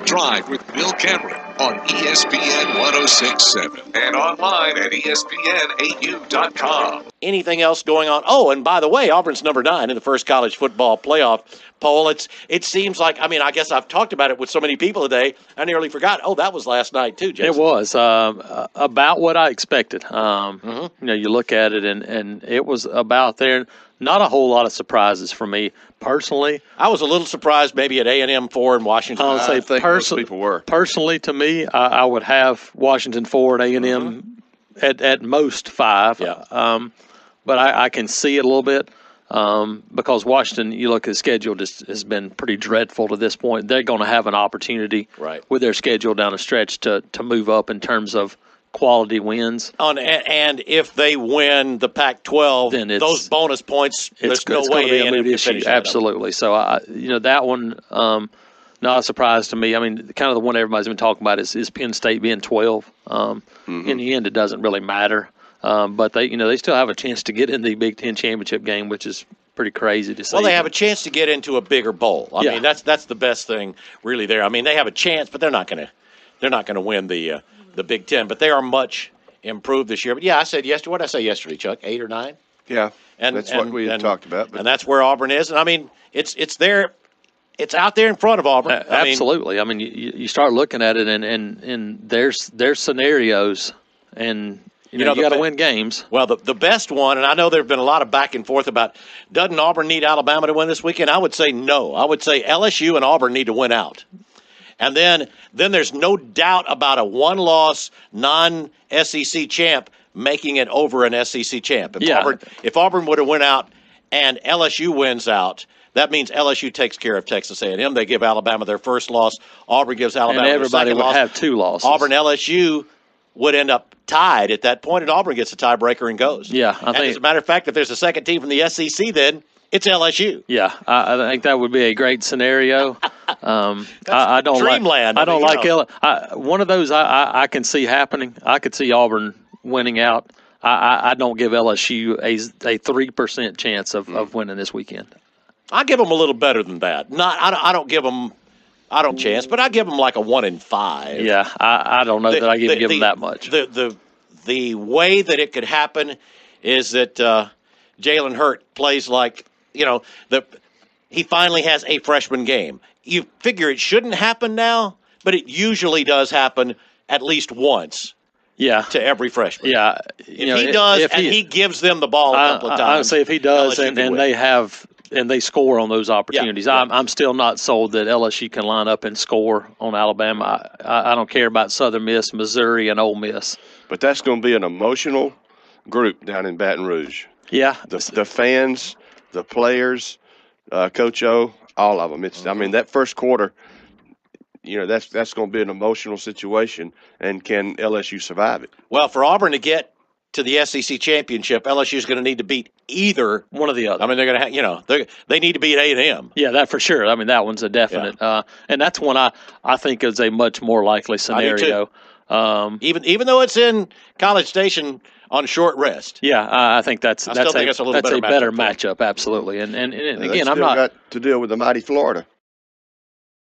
Drive with Bill Cameron on ESPN 106.7 and online at ESPNAU.com. Anything else going on? Oh, and by the way, Auburn's number 9 in the first college football playoff poll. It seems like, I guess I've talked about it with so many people today, I nearly forgot. Oh, that was last night too, Jason. It was about what I expected. You look at it, and it was about there. Not a whole lot of surprises for me personally. I was a little surprised maybe at A&M 4 and Washington. I think most people were. Personally, to me, I would have Washington 4 and A&M at most 5. Yeah. But I can see it a little bit because Washington, you look at the schedule, just has been pretty dreadful to this point. They're going to have an opportunity with their schedule down the stretch to move up in terms of quality wins. And if they win the Pac-12, then those bonus points, there's no way A&M can finish that. Absolutely. So, that one, not a surprise to me. I mean, kind of the one everybody's been talking about is Penn State being 12. In the end, it doesn't really matter. But they still have a chance to get in the Big Ten championship game, which is pretty crazy to say. Well, they have a chance to get into a bigger bowl. I mean, that's the best thing really there. I mean, they have a chance, but they're not going to win the Big Ten. But they are much improved this year. But yeah, I said yesterday. What did I say yesterday, Chuck? 8 or 9? Yeah, that's what we had talked about. And that's where Auburn is. And I mean, it's there. It's out there in front of Auburn. Absolutely. I mean, you start looking at it, and there's scenarios, and you got to win games. Well, the best one, and I know there have been a lot of back and forth about, doesn't Auburn need Alabama to win this weekend? I would say no. I would say LSU and Auburn need to win out. And then there's no doubt about a one-loss non-SEC champ making it over an SEC champ. If Auburn would have went out and LSU wins out, that means LSU takes care of Texas A&M. They give Alabama their first loss. Auburn gives Alabama their second loss. And everybody would have 2 losses. Auburn, LSU would end up tied at that point, and Auburn gets a tiebreaker and goes. Yeah, as a matter of fact, if there's a second team from the SEC, then it's LSU. Yeah, I think that would be a great scenario. I don't dreamland. One of those I can see happening. I could see Auburn winning out. I don't give LSU a 3% chance of winning this weekend. I give them a little better than that. I don't give them. I don't chance, but I give them like a 1 in 5. Yeah, I don't know that I give them that much. The way that it could happen is that Jalen Hurt plays like, he finally has a freshman game. You figure it shouldn't happen now, but it usually does happen at least once. Yeah, to every freshman. Yeah, if he does, he gives them the ball a couple of times. I would say if he does, and they have. And they score on those opportunities. Yeah. I'm still not sold that LSU can line up and score on Alabama. I don't care about Southern Miss, Missouri, and Ole Miss. But that's going to be an emotional group down in Baton Rouge. Yeah. The fans, the players, Coach O, all of them. That first quarter, that's going to be an emotional situation. And can LSU survive it? Well, for Auburn to get to the SEC championship, LSU is going to need to beat either one or the other. I mean, they're going to they need to beat A&M. Yeah, that for sure. I mean, that one's a definite. Yeah. And that's one I think is a much more likely scenario. Even though it's in College Station on short rest. Yeah, I think that's a better matchup. matchup. Absolutely. And again, I'm not got to deal with the mighty Florida.